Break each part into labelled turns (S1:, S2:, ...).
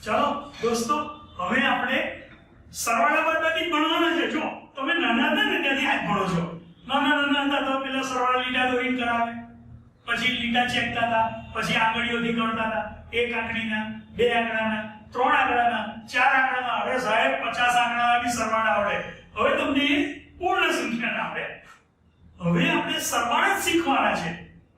S1: चलो दोस्तों, હવે આપણે સરવાળા બાદબાકી ભણવાના છે। જો તમે નાના હતા ને ત્યાંથી આજ ભણો છો। નાના હતા તો પેલા સરવાળા લીટા દોરીને કરાવે, પછી લીટા ચેકતા હતા, પછી આંગળીઓથી કરતા હતા। એક આંગળીના, બે આંગળાના, ત્રણ આંગળાના, ચાર આંગળાના। હવે સાહેબ 50 આંગળાના બી સરવાળા આવડે। હવે તમને પૂર્ણ સંખ્યાના આવડે। હવે આપણે સરવાળા જ શીખવાના છે,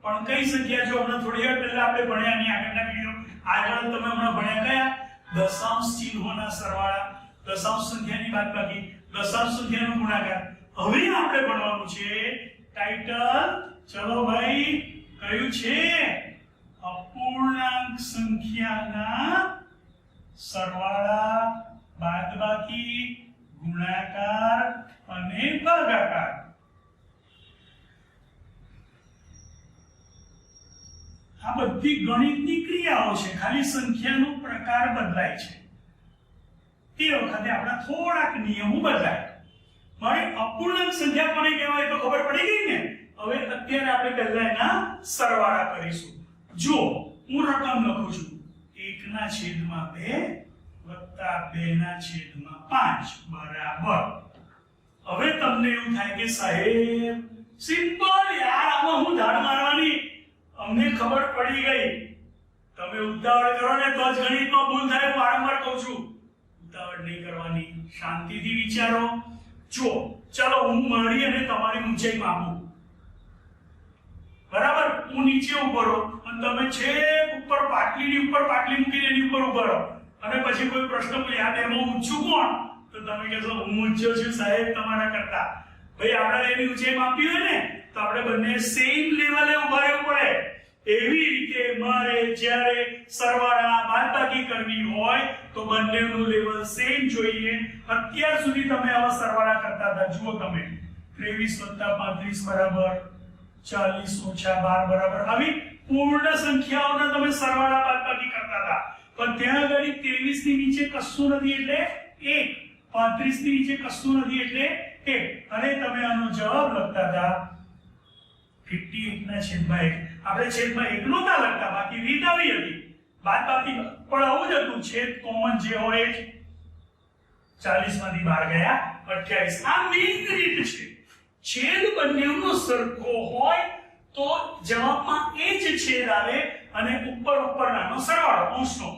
S1: પણ કઈ સંખ્યા? જો હમણાં થોડી વાર પહેલા આપણે ભણ્યા ની આગળના વિડિયો, આગળ તમે હમણાં ભણ્યા કયા? દશાંશ ચિહ્નોના સરવાળા, દશાંશ સંખ્યાની બાદબાકી, દશાંશ સંખ્યાનો ગુણાકાર। હવે આપણે ભણવાનું છે ટાઇટલ, ચલો ભાઈ, કયું છે? અપૂર્ણાંક સંખ્યાના સરવાળા, બાદબાકી, ગુણાકાર અને ભાગાકાર। આ બધી ગણિતની ક્રિયાઓ છે, ખાલી સંખ્યાનો પ્રકાર બદલાય છે। તે વખતે આપણા થોડાક નિયમો બદલાય। મારે અપૂર્ણાંક સંખ્યા કોને કહેવાય તો ખબર પડી ગઈ ને। હવે અત્યારે આપણે પહેલા એના સરવાળા કરીશું। જો હું રકમ લખું છું 1/2 વત્તા 2/5 બરાબર। હવે તમને એવું થાય કે સાહેબ સિમ્પલ યાર, આમાં હું ધાડ મારવાની, અમને ખબર પડી ગઈ। તમે ઉતાવળ કરો ને તો જ ગણિતમાં ભૂલ થાય। વારંવાર કહું છું, ઉતાવળ નહીં કરવાની, શાંતિથી વિચારો। જો ચલો હું મારી અને તમારી ઊંચાઈ માપું, બરાબર? હું નીચે ઉભો રહું અને તમે છેક ઉપર પાટલીની ઉપર પાટલી મૂકીને એની ઉપર ઉભો રહો, અને પછી કોઈ પ્રશ્ન પૂછે આ બેમાં ઊંચું કોણ? તો તમે કહેશો હું ઊંચો છું સાહેબ તમારા કરતા। ભાઈ આપણે એની ઊંચાઈ માપી હોય ને તો આપણે બંને સેમ લેવલે ઉભા રહેવું પડે। એવી રીતે મારે જ્યારે સરવાળા બાદબાકી કરવી હોય તો બંનેનું લેવલ સેમ જોઈએ। અત્યાર સુધી તમે આવા સરવાળા કરતા હતા। જુઓ તમે 23 + 35 બરાબર 40 - 12 બરાબર, આવી પૂર્ણ સંખ્યાઓના તમે સરવાળા બાદબાકી કરતા હતા। પણ ત્યાં આગળ 23 ની નીચે કશું નથી એટલે 1, 35 ની નીચે કશું નથી એટલે 1, અને તમે આનો જવાબ લખતા હતા 58/1। આપણે છેદમાં 1 નહોતા લખતા, બાકી રીત આવી હતી બાદબાકી, પણ આવું જ હતું, છેદ કોમન જે હોય 40 માંથી 12 ગયા 28। આ મેઈન રીત છે। છેદ બંનેનો સરખો હોય તો જવાબમાં એ જ છેદ આવે અને ઉપર નાનો સરવાળો અંશનો।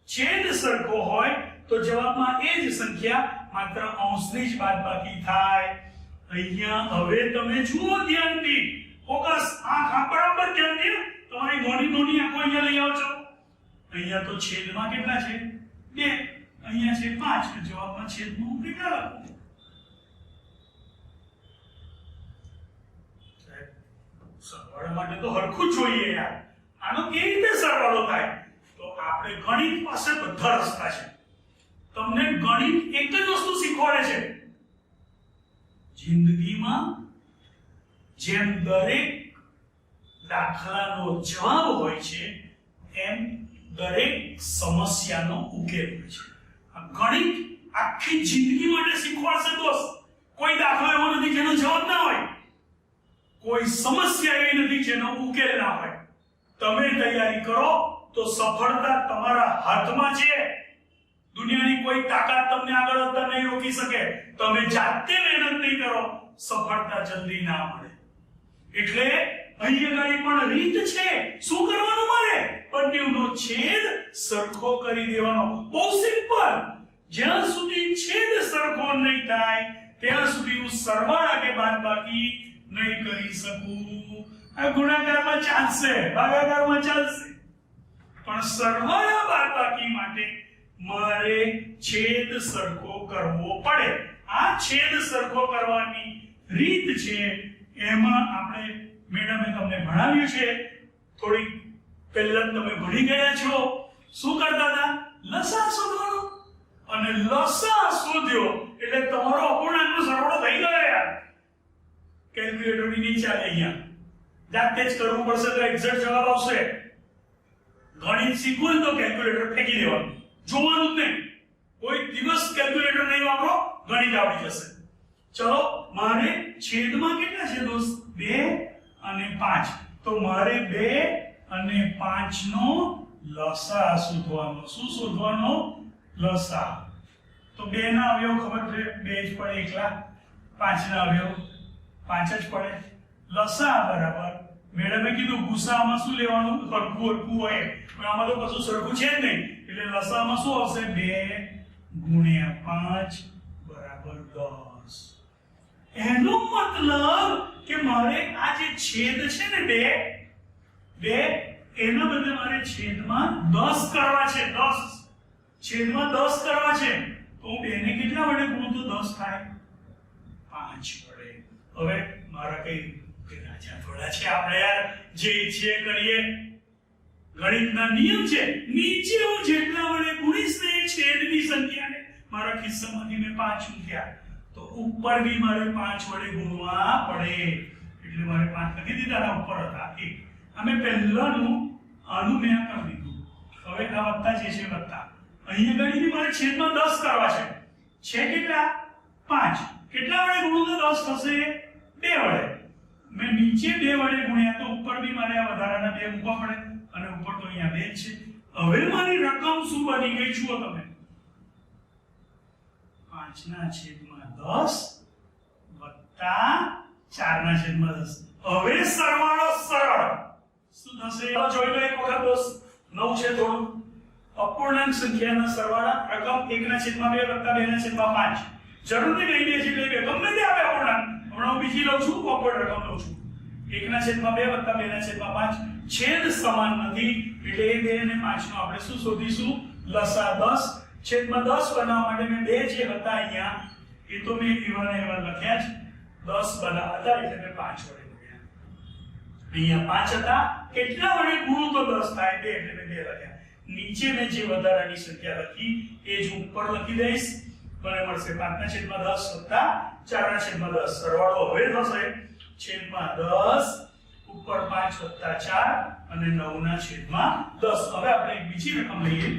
S1: છેદ સરખો હોય તો જવાબમાં એ જ સંખ્યા, માત્ર અંશની જ બાદબાકી થાય। અહીંયા હવે તમે જુઓ ધ્યાનથી, ફોકસ, આંખ બરાબર ધ્યાન દે। તમારી નોની આંખો અહીંયા લઈ આવજો। અહીંયા તો છેદમાં કેટલા છે? 2, અહીંયા છે 5, જવાબમાં છેદનું કેટલા લખો? સરવાળા માટે તો હરખું જોઈએ યાર। આનો કેવી રીતે સરવાળો થાય? તો આપણે ગણિત પાસે બધા રસ્તા છે। તમને ગણિત એક જ વસ્તુ શીખવાડે છે, જિંદગીમાં જેમ દરેક દાખલાનો જવાબ હોય છે એમ દરેક સમસ્યાનો ઉકેલ હોય છે। આ ગણિત આખી જિંદગી માટે શીખવાડશે દોસ્ત। કોઈ દાખલો એવો નથી જેનો જવાબ ના હોય, કોઈ સમસ્યા એવી નથી જેનો ઉકેલ ના હોય। તમે તૈયારી કરો તો સફળતા તમારા હાથમાં છે। દુનિયાની કોઈ તાકાત તમને આગળ વધતા નહીં રોકી શકે। તમે જાતે મહેનત નહીં કરો, સફળતા જલ્દી ના મળે। એટલે અહીંયા ગાડી પણ રીત છે। શું કરવાનું મારે? બંનેનો છેદ સરખો કરી દેવાનો। બહુ સિમ્પલ। જ્યાં સુધી છેદ સરખો નહીં થાય ત્યાં સુધી હું સરવાળા કે બાદબાકી નહીં કરી શકું। આ ગુણાકારમાં ચાલશે, ભાગાકારમાં ચાલશે, પણ સરવાળા બાદબાકી માટે મારે છેદ સરખો કરવો પડે। આ છેદ સરખો કરવાની રીત છે, એમાં આપણે મેડમે તમને ભણાવ્યું છે। થોડી પહેલા તમે ભણી ગયા છો। શું કરતા હતા? લસા શોધવાનો, અને લસા શોધ્યો એટલે તમારો અપૂર્ણાંકનો સરવાળો થઈ ગયો યાર। કેલ્ક્યુલેટરની નીચે અહીંયા જાતે જ કરવું પડશે તો એક્ઝેક્ટ જવાબ આવશે। ગણિત શીખવું તો કેલ્ક્યુલેટર ફેંકી દેવાનું, જોવાનું જ નહીં। કોઈ દિવસ કેલ્ક્યુલેટર નહીં વાપરો, ગણિત આવડી જશે। ચલો, મારે છેદમાં કેટલા છે દોસ્ત? 2 અને 5, તો મારે 2 અને 5 નો લસા શોધવાનો. શું શોધવાનો? લસા. તો 2 ના અવયવ ખબર છે, 2 જ પડે એકલા. 5 ના અવયવ 5 જ પડે. લસા બરાબર મેડમે કીધું ગુસામાં શું લેવાનું? સરખું હોય, પણ આમાં તો કશું સરખું છે જ નહીં, એટલે લસામાં શું આવશે? 2 ગુણ્યા 5 બરાબર 10. એનો મતલબ કે મારે આ જે છેદ છે ને 2 એના બદલે મારે છેદમાં 10 કરવા છે. 10 છેદમાં 10 કરવા છે, તો હું 2 ને કેટલા વડે ગુણું તો 10 થાય? 5 વડે. હવે મારા કઈ રાજા થોડા છે આપણે યાર, જે ઈચ્છીએ કરીએ. ગણિતના નિયમ છે, નીચે હું જેટલા વડે ગુણીશ ને છેદની સંખ્યાને મારા ખિસ્સામાંથી મેં 5 મૂક્યા, તો ઉપર બી મારે 5 વડે ગુણવા પડે. એટલે મારે 5 લખી દીધા, આના ઉપર હતા 1. અમે પહેલાનું આનું મેં કરી દીધું. હવે આ વત્તા જે છે વત્તા, અહીંયા ગણીને મારે છેદમાં 10 કરવા છે. કેટલા? 5. કેટલા વડે ગુણું તો 10 થશે? 2 વડે. મેં નીચે 2 વડે ગુણ્યા, તો ઉપર બી મારે આ વધારાના 2 મૂકવા પડે, અને ઉપર તો અહીંયા 2 છે. હવે મારી રકમ શું બની ગઈ જુઓ તમે? 5/10 વત્તા 4/10. હવે સરવાળો સરળ શું થશે? જોઈ લો એક વખત દોસ્ત. 9 છે થોડું. અપૂર્ણાંક સંખ્યાના સરવાળા રકમ 1/2 વત્તા 2/5. જરૂર નહીં લઈ લે છે એટલે ગમે તે આવે અપૂર્ણાંક. હમણાં હું બીજી લઉં છું, અપૂર્ણ રકમ લઉં છું. 1/2 વત્તા 2/5. છેદ સમાન નથી, એટલે 2 અને 5 નો આપણે શું શોધીશું? લસા 10. છેદમાં 10 બનાવવા માટે મેં 2 જે હતા અહીંયા એ તો મેં એવા લખ્યા જ. 10 બનાવવા હતા એટલે મેં 5 વડે ગુણ્યા. અહીંયા 5 હતા, કેટલા વડે ગુણું તો 10 થાય? 2 એટલે મેં 2 લખ્યા. નીચે મેં જે વધારાની સંખ્યા લખી એ જ ઉપર લખી દઈશ. મને મળશે 5/10 વત્તા 4/10. સરવાળો હવે થશે છેદમાં 10 ઉપર 5 વત્તા 4 અને 9/10. હવે આપણે એક બીજી રકમ લઈએ.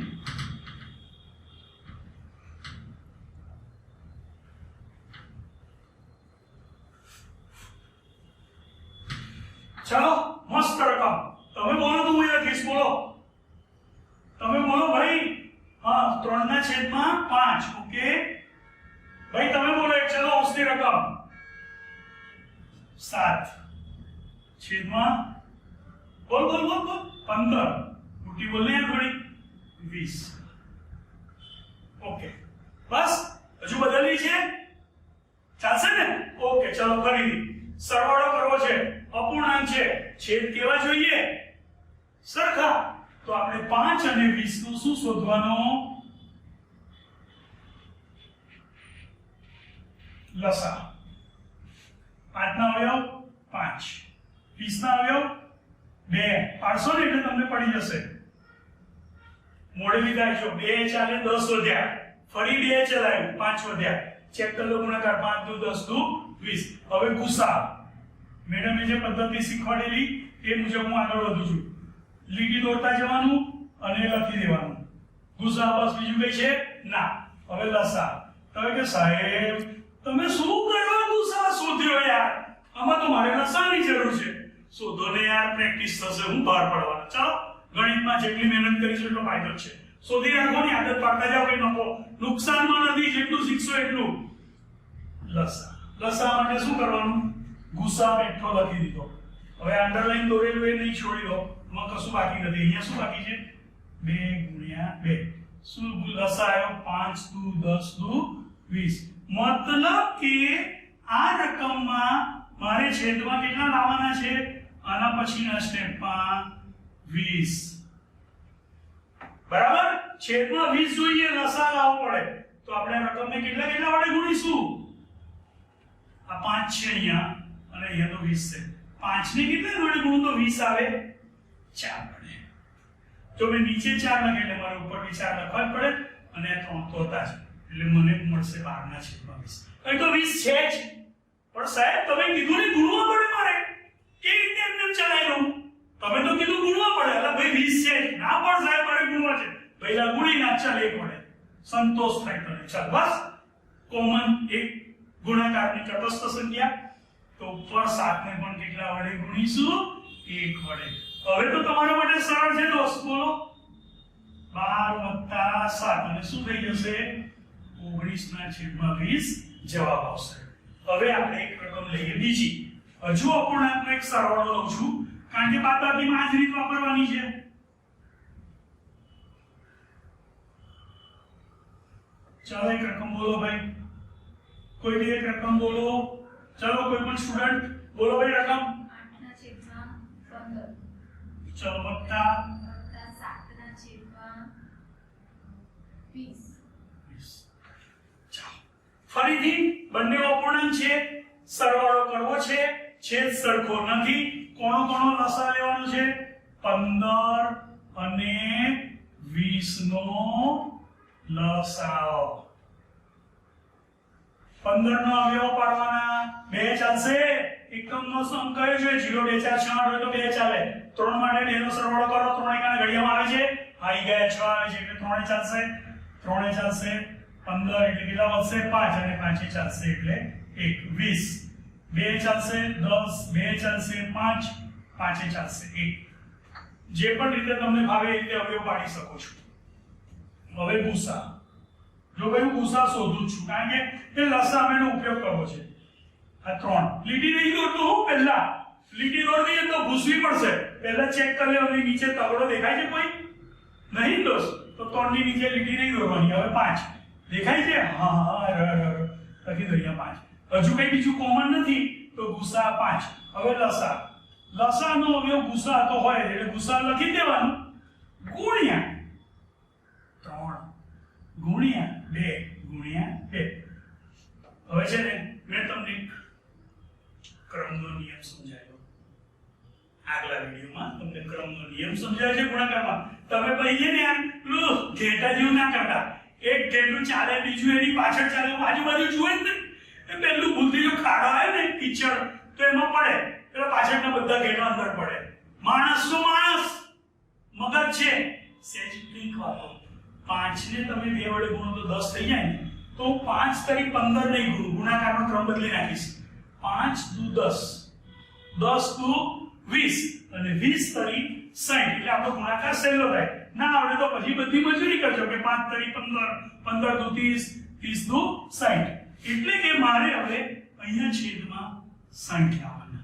S1: ચલો મસ્ત રકમ. તમે બોલો તો હું લખીશ. બોલો તમે બોલો ભાઈ. હા 3/5. ઓકે ભાઈ તમે બોલો. એક ચલો ઉસની રકમ 7 છેદમાં બોલ 15. મોટી બોલ ને થોડી 20. ઓકે બસ હજુ બદલવી છે? ચાલશે ને? ઓકે ચલો ફરીથી સરવાળો કરવો છે. અપૂર્ણાંક છે, છેદ કેવા જોઈએ? સરખા. તો આપણે 5 અને 20 નું શું શોધવાનો? લસા. 5 ના અવયવ 5, 20 ના અવયવ 2. પાડશો ને એટલે તમને પડી જશે. મોડે વિદાય છો. 2 ચાલે 10 વધ્યા, ફરી 2 ચલાવ્યું 5 વધ્યા. ચેક કરી લો ગુણાકાર. 5 દુ 10 દુ 20. હવે ગુસા. મેડમે જે પદ્ધતિ શીખવાડેલી એ મુજબ હું આગળ વધું છું. લીટી દોરતા જવાનું અને લખી દેવાનું. ગુસા બસ બીજું કઈ છે ના. હવે લસા. તમે કે સાહેબ તમે શું કરવા ગુસા શોધ્યો યાર? આમાં તો મારે લસાની જરૂર છે. શોધો ને યાર, પ્રેક્ટિસ થશે. હું બહાર પડવાના. ચાલો ગણિતમાં જેટલી મહેનત કરીશું એટલો ફાયદો છે. શોધી રાખવાની આદત પાડતા જાઓ. કઈ નફો નુકસાનમાં નથી. જેટલું શીખશો એટલું. લસા. લસા માટે શું કરવાનું? ગુસા બેઠો લખી દીધો. હવે અંડરલાઈન દોરેલું એ નહીં છોડી દો. એમાં કશું બાકી નથી. અહીંયા શું બાકી છે? 2 × 2. શું લસા આવ્યો? 5 દુ 10 દુ 20. મતલબ કે આ રકમમાં મારે છેદમાં કેટલા લાવવાના છે? આના પછીના સ્ટેપમાં 20. બરાબર? છેદમાં 20 જોઈએ, લસા લાવવો પડે. તો આપણે રકમને કેટલા વડે ગુણીશું? આ 5 છે અહીંયા અને અહીંયા તો 20 છે. 5 ને કેટલા વડે ગુણું તો 20 આવે? 4 વડે. તો મેં નીચે 4 લખે એટલે મારે ઉપર બી 4 લખવા જ પડે, અને આ 3 તો હતા જ. એટલે મને મળશે 12/20. અહીં તો 20 છે જ. પણ સાહેબ તમે કીધું ને ગુણવા પડે મારે. કેવી રીતે એમને ચલાવી લઉં? તમે તો કીધું ગુણવા પડે. એટલે ભાઈ 20 છે ના, પણ સાહેબ મારે ગુણવા છે. પહેલા ગુણી ના, ચાલ 1 વડે સંતોષ થાય તને. ચાલ બસ કોમન એક ગુણાકારની તટસ્થ સંખ્યા. તો ઉપર 7 ને પણ કેટલા વડે ગુણીશું? 1 વડે. હવે તો તમારા માટે સરળ છે દોસ્ત. બોલો 12 + 7 અને શું થઈ જશે 19/20 જવાબ આવશે. હવે આપણે એક રકમ લઈએ બીજી. હજુ અપૂર્ણાંકનો એક સરવાળો લઉં છું કારણ કે બાદબાકીમાં આ જ રીત વાપરવાની છે. ચાલો એક રકમ બોલો ભાઈ, કોઈ બી એક રકમ બોલો. ચાલો કોઈ પણ સ્ટુડન્ટ બોલો ભાઈ રકમ.
S2: 8/15
S1: ચલો વત્તા
S2: 7/20.
S1: ફરીથી બંને અપૂર્ણાંક છે, સરવાળો કરવો છે, છેદ સરખો નથી. કોનો કોનો લસા લેવાનો છે? 15 અને 20 નો લસાઅ. 15 નો અવયવ પાડવાના. 2 ચાલશે. એકમનો સમ કયો છે? 0 2 4 6 8 હોય તો 2 ચાલે. 3 માટે 2 નો સરવાળો કરો. 3 એકાને ઘડિયામાં આવે છે, આવી ગયા 6 આવે છે એટલે 3 ચાલશે. 3 ચાલશે. 15 એટલે કેટલા વધશે? 5 અને 5 ચાલશે એટલે 1 20. 2 ચાલશે. 10 2 ચાલશે. 5 5 ચાલશે 1. જે પણ રીતે તમને ભાવે એ રીતે અવયવ પાડી શકો છો. હવે ભૂસા. જો ભાઈ હું ભૂસા શોધું છું કારણ કે એ લસાઅનો ઉપયોગ કરવો છે. આ 3 લીટી નહીં દોરતો હું પહેલા. લીટી દોરવી તો ભૂસવી પડશે. પહેલા ચેક કરી લેવાનું નીચે તગડો દેખાય છે કોઈ? નહીં દોસ્ત. તો 3 ની નીચે લીટી નહીં દોરવાની. હવે 5 દેખાય છે? હા હા લખી દો અહીંયા 5. હજુ કઈ બીજું કોમન નથી તો ગુસા 5. હવે લસા. લસાનો અવયવ ગુસા તો હોય એટલે ગુસા લખી દેવાનું ગુણ્યા 3 ગુણ્યા 2 ગુણ્યા 2. હવે છે ને મેં તમને ક્રમનો નિયમ સમજાવ્યો. આગલા વિડિયોમાં તમને ક્રમનો નિયમ સમજાવ્યો છે ગુણાકારમાં. તમે પहिले ને યાર ઘેટા જેવું ના કરતા. એક ઘેટું ચાલે બીજું એની પાછળ ચાલે આજુબાજુ જુએ જ નહીં. એ પહેલું ભૂલથી જો ખાડો આવે ને કિચડ તો એમાં પડે એટલે પાછળના બધા ઘેટા અંદર પડે. માણસ તો માણસ મગજ છે સેજ ટ્રીક વાપરો. 5 ને તમે 2 વડે ગુણો તો 10 થઈ જાય ને. તો 5 તરી 15 નહીં ગુણું. ગુણાકારનો ક્રમ બદલી નાખીશ. 5 દુ 10 10 દુ 20 અને 20 તરી 60 એટલે આપણો ગુણાકાર સહેલો થાય. ના આવડે તો પછી બધી મજૂરી કરજો કે 5 તરી 15 15 દુ 30 30 દુ 60. એટલે કે મારે હવે અહીંયા છેદમાં 60 લાવવાના.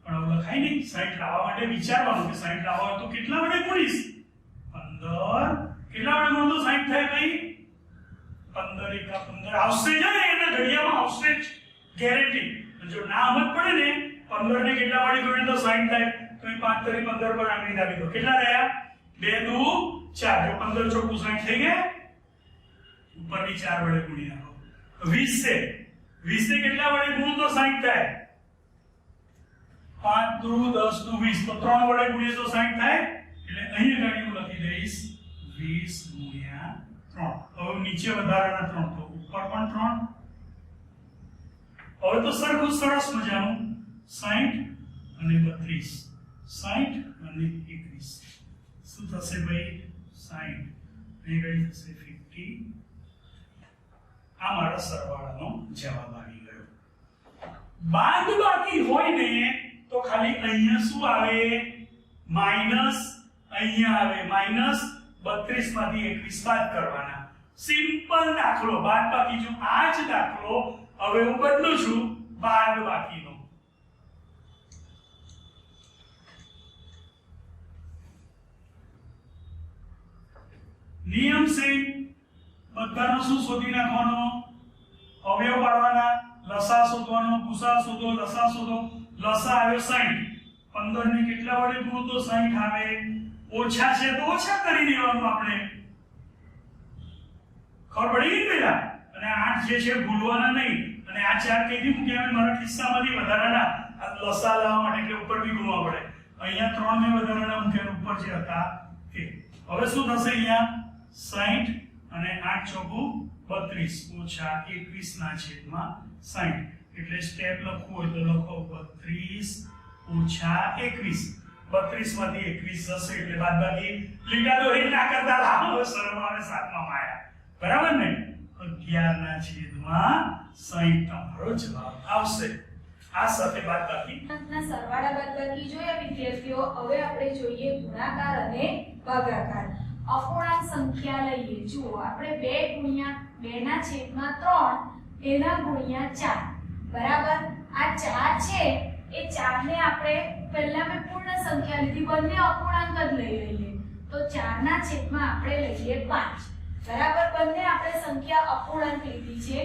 S1: પણ હવે લખાય નહીં. 60 લાવવા માટે વિચારવાનું કે 60 લાવવા હોય તો કેટલા વડે ગુણીશ? 15 કેટલા વડે ગુણો તો 60 થાય ભાઈ? 15 એકા 15 આવશે જ ને. એના ઘડિયામાં આવશે જ ગેરંટી. જો ના સમજ પડે ને 15 ને કેટલા વડે ગુણે તો 60 થાય તો 5 તરી 15 પર આંગળી દાબી દો. કેટલા રહ્યા? 2 દુ 4. જો 15 ચોકું 60 થઈ ગયા. ઉપરની 4 વડે ગુણી નાખો. 20 છે. 20 ને કેટલા વડે ગુણો તો 60 થાય? 5 દુ 10 દુ 20 તો 3 વડે ગુણીએ તો 60 થાય. એટલે અહીં આગળ હું લખી દઈશ 20 ગુણ્યા 3. હવે નીચે વધારાના 3 તો ઉપર પણ 3. હવે તો સરખું સરસ મજાનું 60 અને 32 60 અને 21 શું થશે ભાઈ? 60 અહીં ગઈ થશે 50. આ મારા સરવાળાનો જવાબ આવી ગયો. બાદબાકી હોય ને તો ખાલી અહીંયા શું આવે? માઈનસ. અહીંયા આવે માઈનસ. 32 માંથી 21 બાદ કરવાના. સિમ્પલ દાખલો. બાદબાકી. જો આ જ દાખલો હવે હું બદલું છું બાદબાકીનો. નિયમ છે બધાનો શું શોધી નાખવાનો? અવયવ પાડવાના. લસા શોધવાનો. ગુસા શોધો. લસા શોધો. લસા આવ્યો 60. 15 ને કેટલા વડે ગુણો તો 60 આવે. ઓછા છે તો ઓછા કરી દેવાનું આપણે. ખબર પડી ગઈ પેલા. અને 8 જે છે ભૂલવાના નહીં. અને આ 4 કઈથી મૂક્યા મેં મારા ખિસ્સામાંથી વધારાના આ લસા લાવવા માટે એટલે ઉપર બી ગુણવા પડે. અહીંયા 3 ને વધારાના મૂક્યા ઉપર જે હતા તે. હવે શું થશે? અહીંયા 60 અને 8 ચોકું 32 ઓછા 21 ના છેદમાં 60. એટલે સ્ટેપ લખવું હોય તો લખો 32 ઓછા 21. 32 માંથી 21 જશે એટલે બાદબાકી લીટા દોરી ના કરતા લાવો. સરવાળે 7 માં માયા. બરાબર ને? 11 ના છેદમાં 60 તમારો જવાબ આવશે. આ સાથે બાદબાકી
S2: ના સરવાળા બાદબાકી જોયા વિદ્યાર્થીઓ. હવે આપણે જોઈએ ગુણાકાર અને ભાગાકાર. અપૂર્ણાંક સંખ્યા લઈએ. જુઓ આપણે 2 ગુણ્યા 2 ના છેદમાં 3 એના ગુણ્યા 4 બરાબર. આ 4 છે એ 4 ને આપણે પહેલા મેં પૂર્ણ સંખ્યા લીધી, બંને અપૂર્ણાંક જ લઈ લઈએ. તો 4 ના છેદમાં આપણે લઈએ 5 બરાબર. બંને આપણે સંખ્યા અપૂર્ણાંક લીધી છે,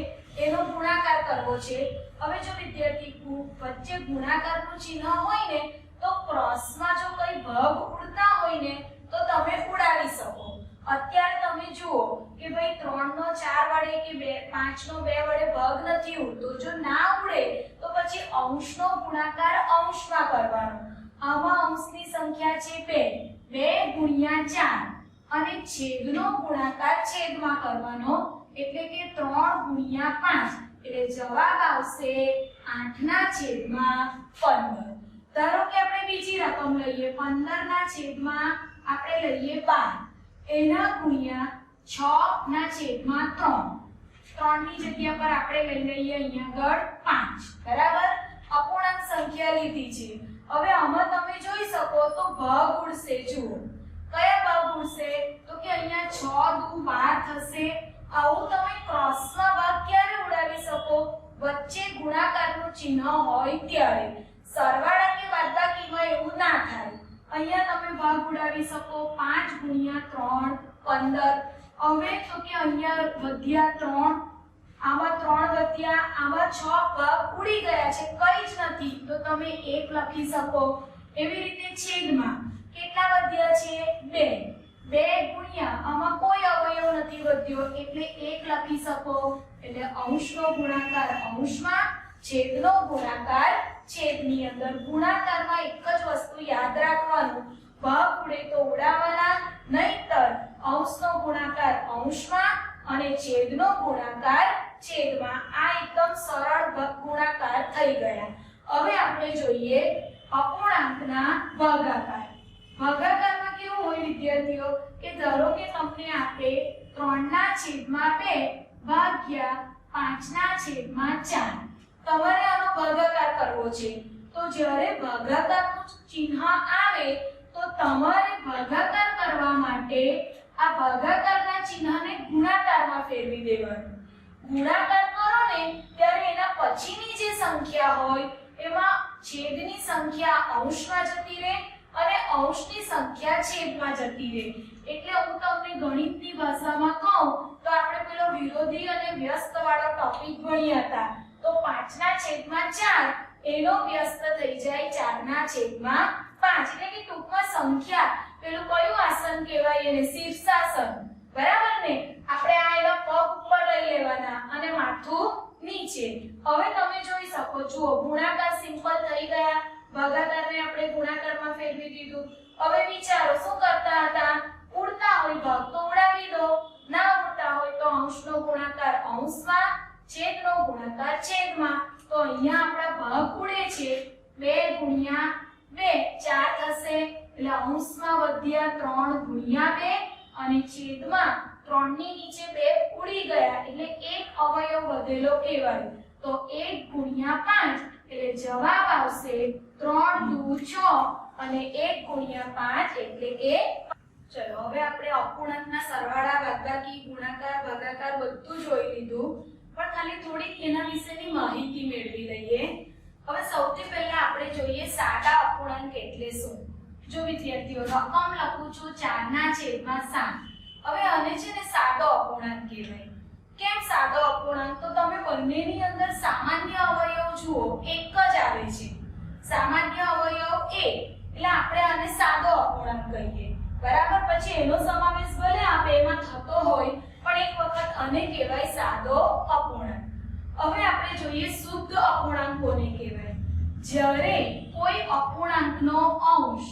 S2: એનો ગુણાકાર કરવો છે. હવે જો વિદ્યાર્થી વચ્ચે ગુણાકારનું ચિહ્ન હોય ને તો ક્રોસમાં જો કઈ ભાગ ઉડતા હોય ને તો તમે ઉડાવી શકો. અત્યારે તમે જુઓ કે ભાઈ 3 નો 4 વડે કે 5 નો 2 વડે ભાગ નથી ઉડતો. જો ના ઉડે તો પછી અંશનો ગુણાકાર અંશમાં કરવાનો. આમાં અંશની સંખ્યા છે 2 ગુણ્યા 4 અને છેદનો ગુણાકાર છેદમાં કરવાનો એટલે કે 3 ગુણ્યા 5 એટલે જવાબ આવશે 8 ના છેદમાં 15. ધારો કે આપણે બીજી રકમ લઈએ 15 ના છેદમાં આપણે લઈએ 12 એના ગુણ્યા 6 ના છેદમાં 3 3 ની જગ્યા પર આપણે લઈ લઈએ અહીંયા આગળ 5 બરાબર. અપૂર્ણાંક સંખ્યા લીધી છે. હવે આમાં તમે જોઈ શકો તો ભાગ ઉડશે. જુઓ કયા ભાગ ઉડશે તો કે અહીંયા 6 દુ 12 થશે. આવું તમે ક્રોસમાં ભાગ ક્યારે ઉડાવી શકો? વચ્ચે ગુણાકારનું ચિહ્ન હોય ત્યારે. સરવાળા કે બાદબાકીમાં એવું ના થાય. અહીંયા તમે ભાગ ઉડાવી શકો 5 ગુણ્યા 3 15. હવે તો કે અહીંયા વધ્યા 3, આમાં 3 વધ્યા, આમાં 6 ભાગ ઉડી ગયા છે, કઈ જ નથી તો તમે 1 લખી શકો. એવી રીતે છેદમાં કેટલા વધ્યા છે 2 ગુણ્યા આમાં કોઈ અવયવ નથી વધ્યો એટલે 1 લખી શકો. એટલે અંશનો ગુણાકાર અંશમાં, છેદનો ગુણાકાર છેદની અંદર. ગુણાકારમાં એક જ વસ્તુ યાદ રાખવાનું, ભાગ ઉડે તો ઉડાવવાના, નહીતર અંશનો ગુણાકાર અંશમાં અને છેદનો ગુણાકાર છેદમાં. આ એકદમ સરળ ગુણાકાર થઈ ગયા. હવે આપણે જોઈએ અપૂર્ણાંકના ભાગાકાર. ભાગાકારમાં કેવું હોય વિદ્યાર્થીઓ કે ધારો કે તમને આપે 3 ના છેદમાં 2 ભાગ્યા 5 ના છેદમાં 4. તમારે આનો ભાગાકાર કરવો છે. તો જ્યારે ભાગાકારનું ચિહ્ન આવે તો તમારે ભાગાકાર કરવા માટે આ ભાગાકારના ચિહ્નને ગુણાકારમાં ફેરવી દેવાનું. ગુણાકાર કરો ને ત્યારે એના પછીની જે સંખ્યા હોય એમાં છેદની સંખ્યા અંશમાં જતી રહે અને અંશની સંખ્યા છેદમાં જતી રહે. એટલે હું તમને ગણિતની ભાષામાં કહું તો આપણે પેલો વિરોધી અને વ્યસ્ત વાળો ટોપિક ભણ્યા હતા. તો 5 ના છેદમાં 4 એનો વ્યસ્ત થઈ જાય 4 ના છેદમાં 5. એટલે કે ટૂંકમાં સંખ્યા પેલું કયું આસન કહેવાય એને? શીર્ષાસન. બરાબર ને? આપણે આ એના પગ ઉપર લઈ લેવાના અને માથું નીચે. હવે તમે જોઈ શકો છો ગુણાકાર સિમ્પલ થઈ ગયા. ભાગાકારને આપણે ગુણાકારમાં ફેરવી દીધું. હવે વિચારો શું કરતા હતા? ઉડતા હોય ભાગ તો ઉડાવી દો, ના ઉડતા હોય તો અંશનો ગુણાકાર અંશમાં, છેદનો ગુણાકાર છેદમાં. તો અહીંયા આપણા ભાગ ઉડે છે 2 ગુણ્યા 2 4 થશે. એટલે અંશમાં વધ્યા 3 ગુણ્યા 2 અને છેદમાં 3 ની નીચે 2 ઉડી ગયા એટલે એક અવયવ વધેલો કહેવાય. તો 1 ગુણ્યા 5 એટલે જવાબ આવશે 3 દુ 6 અને 1 ગુણ્યા 5 એટલે કે. ચલો હવે આપણે અપૂર્ણાંકના સરવાળા, બાદબાકી, ગુણાકાર, ભાગાકાર બધું જોઈ લીધું, પણ ખાલી થોડીક એના વિશેની માહિતી મેળવી લઈએ. હવે સૌથી પહેલા આપણે જોઈએ સાદા અપૂર્ણાંક એટલે શું. જો વિદ્યાર્થીઓ રકમ લખું છું 4 ના છેદમાં 7. હવે આને છે ને સાદો અપૂર્ણાંક કહેવાય. કેમ સાદો અપૂર્ણાંક? તો તમે બંનેની અંદર સામાન્ય અવયવ જુઓ એક જ આવે છે. સામાન્ય અવયવ એક એટલે આપણે આને સાદો અપૂર્ણાંક કહીએ. બરાબર. પછી એનો સમાવેશ ભલે આપે એમાં થતો હોય પણ એક વખત આને કહેવાય સાદો અપૂર્ણાંક. હવે આપણે જોઈએ શુદ્ધ અપૂર્ણાંક કોને કહેવાય? જ્યારે કોઈ અપૂર્ણાંકનો અંશ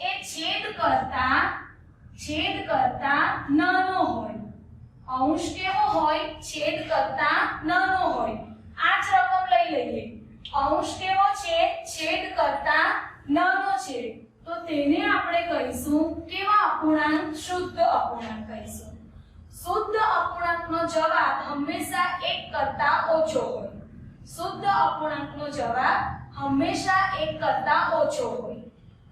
S2: એ છેદ કરતા નાનો હોય. અંશ કેવો હોય? છેદ કરતા નાનો હોય. આ જ રકમ લઈ લઈએ. અંશ કેવો છે? છેદ કરતા નાનો છે. તો તેને આપણે કહીશું કેવા અપૂર્ણાંક? શુદ્ધ અપૂર્ણાંક કહીશું. શુદ્ધ અપૂર્ણાંકનો જવાબ હંમેશા 1 કરતા ઓછો હોય. શુદ્ધ અપૂર્ણાંકનો જવાબ હંમેશા 1 કરતા ઓછો હોય.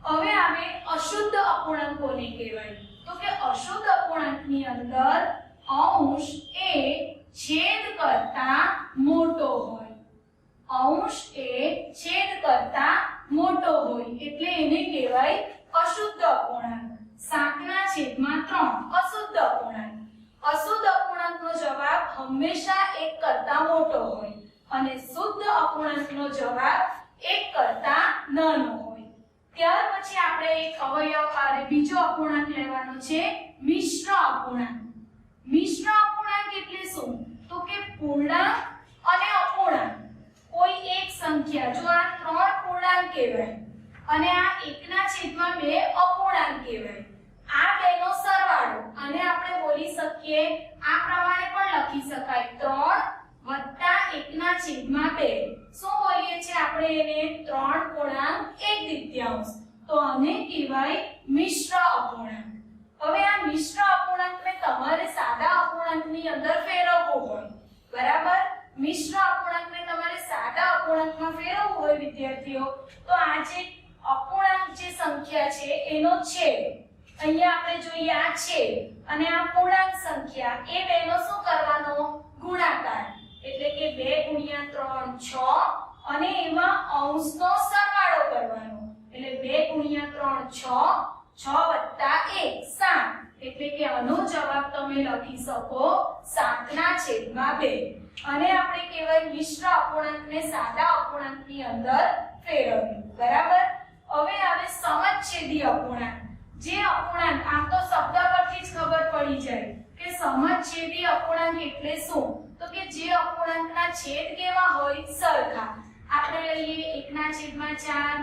S2: હવે આવે અશુદ્ધ અપૂર્ણાંક કોને કહેવાય? તો કે અશુદ્ધ અપૂર્ણાંકની અંદર અંશ એ છેદ કરતા મોટો હોય, અંશ એ છેદ કરતા મોટો હોય એટલે એને કહેવાય અશુદ્ધ અપૂર્ણાંક. 7/3 અશુદ્ધ અપૂર્ણાંક. અશુદ્ધ અપૂર્ણાંકનો જવાબ હંમેશા 1 કરતા મોટો હોય અને શુદ્ધ અપૂર્ણાંકનો જવાબ 1 કરતા નાનો હોય. ત્યાર પછી આપણે એક અવયવ અને બીજો અપૂર્ણાંક લેવાનો છે મિશ્ર અપૂર્ણાંક. મિશ્ર અપૂર્ણાંક એટલે શું? તો કે પૂર્ણાંક અને અપૂર્ણાંક. કોઈ એક સંખ્યા, જો આ 3 પૂર્ણાંક કહેવાય અને આ 1/2 અપૂર્ણાંક કહેવાય, આ બેનો સરવાળો, અને આપણે બોલી શકીએ આ પ્રમાણે પણ લખી શકાય 3 + 1/2. શું બોલીએ છીએ આપણે એને? 3.1/2. તો આને કહેવાય મિશ્ર અપૂર્ણાંક. હવે આ મિશ્ર અપૂર્ણાંકને તમારે સાદા અપૂર્ણાંકની અંદર ફેરવવો હોય, બરાબર? મિશ્ર અપૂર્ણાંકને તમારે સાદા અપૂર્ણાંકમાં ફેરવવું હોય વિદ્યાર્થીઓ, તો આ જે અપૂર્ણાંક જે સંખ્યા છે એનો છેદ, અહીંયા આપણે જોઈએ આ છેદ અને આ પૂર્ણાંક સંખ્યા, એ બેનો શું કરવાનો? ગુણાકાર. એટલે કે 2 × 3 6 અને એમાં અંશનો સરવાળો કરવાનો. એટલે 2 × 3 6 6 + 1 7. એટલે કે આનો જવાબ તમે લખી શકો 7/2. અને આપણે કહેવાય મિશ્ર અપૂર્ણાંકને સાદા અપૂર્ણાંકની અંદર ફેરવવું, બરાબર? હવે આવે સમછેદી અપૂર્ણાંક. જે અપૂર્ણાંક, આમ તો શબ્દ પરથી જ ખબર પડી જાય કે સમછેદી અપૂર્ણાંક એટલે શું? તો કે જે અપૂર્ણાંકના છેદ કેવા હોય? સરખા. આપણે લઈએ 1/4,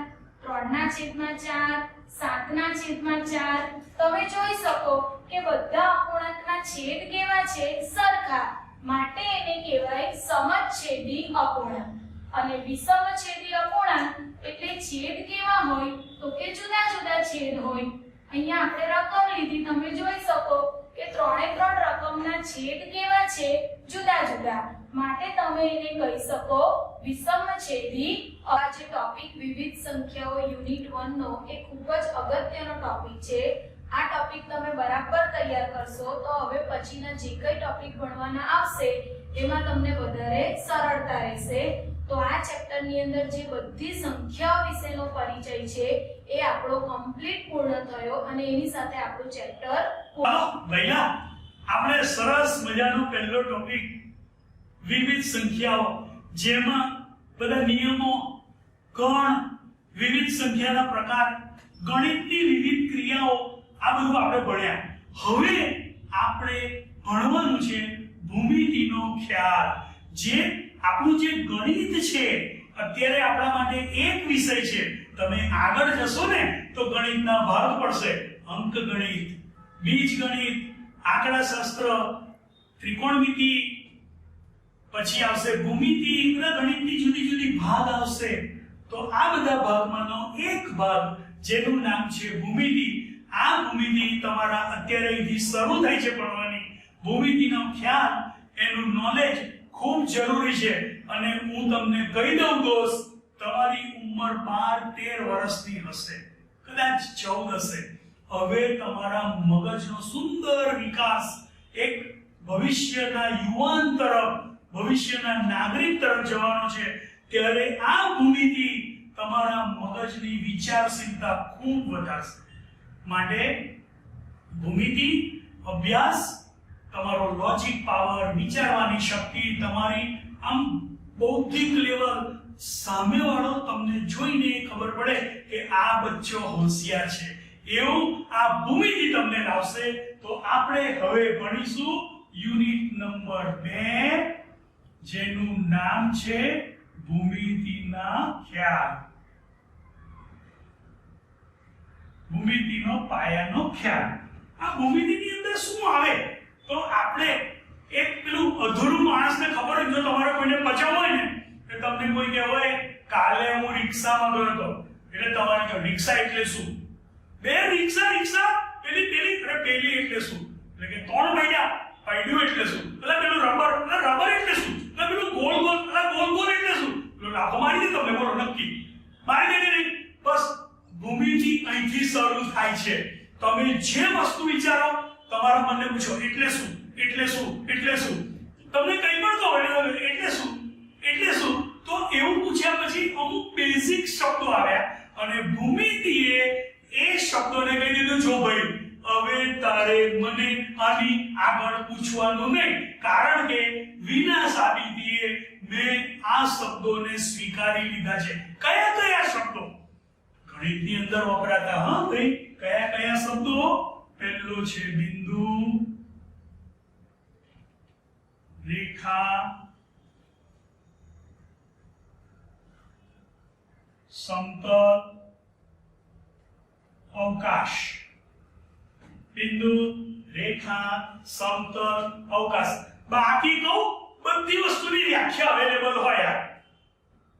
S2: 3/4, 7/4. તમે જોઈ શકો કે બધા અપૂર્ણાંકના છેદ કેવા છે? સરખા. માટે એને કહેવાય સમછેદી અપૂર્ણાંક. અને વિષમછેદી અપૂર્ણાંક એટલે છેદ કેવા હોય? તો કે જુદા જુદા છેદ હોય. અહીંયા આપણે રકમ લીધી, તમે જોઈ શકો કે 3 રકમના છેદ કેવા છે? જુદા જુદા. માટે તમે એને કહી શકો વિષમછેદી. આ જે ટોપિક વિવિધ સંખ્યાઓ યુનિટ 1 નો એ ખૂબ જ અગત્યનો ટોપિક છે. આ ટોપિક તમે બરાબર તૈયાર કરશો તો હવે પછીના જે કંઈ ટોપિક ભણવાના આવશે એમાં તમને વધારે સરળતા રહેશે. તો આ ચેપ્ટરની અંદર જે બધી સંખ્યાઓ વિશેનો પરિચય છે એ આપણો કમ્પ્લીટ પૂર્ણ થયો અને એની સાથે આપણું ચેપ્ટર
S1: ભૈયા આપણે સરસ મજાનો પહેલો ટોપિક વિવિધ સંખ્યાઓ, જેમાં બધા નિયમો, ગણ, વિવિધ સંખ્યાના પ્રકાર, ગણિતની વિવિધ ક્રિયાઓ, આ બધું આપણે ભણ્યા. હવે આપણે ભણવાનું છે ભૂમિતિનો ખ્યાલ. જે આપણું જે ગણિત છે અત્યારે આપણા માટે એક વિષય છે. તમે આગળ જશો ને તો ગણિતના ભાગ પડશે. અંક ગણિત, બીજ ગણિત, આંકડાશાસ્ત્ર, ત્રિકોણમિતિ, પછી આવશે ભૂમિતિ, બધા ગણિતની જુદી જુદી ભાગ આવશે. તો આ બધા ભાગમાંનો એક ભાગ જેનું નામ છે ભૂમિતિ. આ ભૂમિતિ તમારા અત્યારે અહીંથી શરૂ થાય છે ભણવાની. ભૂમિતિનો ખ્યાલ, એનું નોલેજ ખૂબ જરૂરી છે. અને હું તમને કહી દઉં દોસ્ત, તમારી ઉંમર 12-13 વર્ષની હશે, કદાચ 14 હશે. હવે તમારા મગજનો સુંદર વિકાસ એક ભવિષ્યના યુવાન તરફ, ભવિષ્યના નાગરિક તરફ જવાનો છે. ત્યારે આ ભૂમિતિ તમારા મગજની વિચારશીલતા ખૂબ વધારશે. માટે ભૂમિતિ અભ્યાસ તમારો લોજિક પાવર, વિચારવાની શક્તિ, તમારી આમ બૌદ્ધિક લેવલ, સામેવાળો તમને જોઈને ખબર પડે કે આ બચ્ચો હોશિયાર છે, એવું આ ભૂમિતિ તમને લાવશે. તો આપણે હવે ભણીશું યુનિટ નંબર 2, જેનું નામ છે ભૂમિતિના ખ્યાલ. ભૂમિતિનો પાયાનો ખ્યાલ. આ ભૂમિતિની અંદર શું આવે? તો આપણે એક પેલું અધૂરું માણસને ખબર હોય, જો તમારે કોઈને પચાવવું હોય ને, કે તમને કોઈ કહેવાય કાલે હું રિક્ષામાં ગયો હતો, એટલે તમારે કહો રિક્ષા એટલે શું? બે રિક્ષા, રિક્ષા પેલી પેલી પેલી એટલે શું? એટલે કે 3 પૈડા, પૈડું એટલે શું? એટલે પેલું રબર, રબર એટલે શું? એટલે પેલું ગોળ ગોળ, ગોળ ગોળ એટલે શું? પેલું લાફો મારી દે તમને, બોલો નક્કી મારી દે કે નહીં? બસ ભૂમિતિ અહીંથી શરૂ થાય છે. તમે જે વસ્તુ વિચારો તમારા મનને પૂછો એટલે શું, એટલે શું, એટલે શું, તમને કંઈ પણ કહો એટલે શું, એટલે શું, તો એવું પૂછ્યા પછી અમુક બેઝિક શબ્દો આવ્યા અને ભૂમિતિએ એ શબ્દોને કહી દીધું, જો ભાઈ હવે તારે મને આની આગળ પૂછવાનું નહીં, કારણ કે વિના સાબિતીએ મેં આ શબ્દોને સ્વીકારી લીધા છે. કયા કયા શબ્દો ગણિતની અંદર વપરાતા? હા ભાઈ, કયા કયા શબ્દો? પહેલો છે બિંદુ, રેખા, સમતલ, અવકાશ. બિંદુ, રેખા, સમતલ, અવકાશ. બાકી તો બધી વસ્તુની વ્યાખ્યા અવેલેબલ હોય.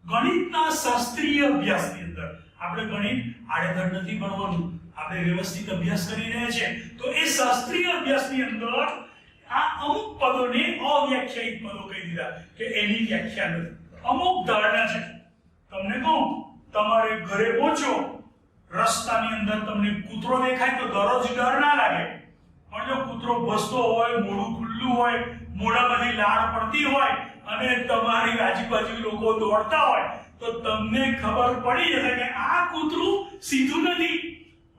S1: ગણિતના શાસ્ત્રીય અભ્યાસની અંદર આપણે ગણિત આડેધડ નથી ભણવાનું, આપણે વ્યવસ્થિત અભ્યાસ કરી રહ્યા છીએ. તો એ શાસ્ત્રીય અભ્યાસની અંદર આ અમુક પદોને અવ્યાખ્યાયિત પદો કહી દીધા કે એની વ્યાખ્યા નથી. અમુક ધારણા છે. તમને કહું, તમારે ઘરે પહોંચો, રસ્તાની અંદર તમને કૂતરો દેખાય તો દરરોજ ડર ના લાગે, પણ જો કૂતરો ભસતો હોય, મોઢું ખુલ્લું હોય, મોઢામાંથી લાળ પડતી હોય અને તમારી આજુબાજુ લોકો દોડતા હોય તો તમને ખબર પડી જશે કે આ કૂતરું સીધું નથી.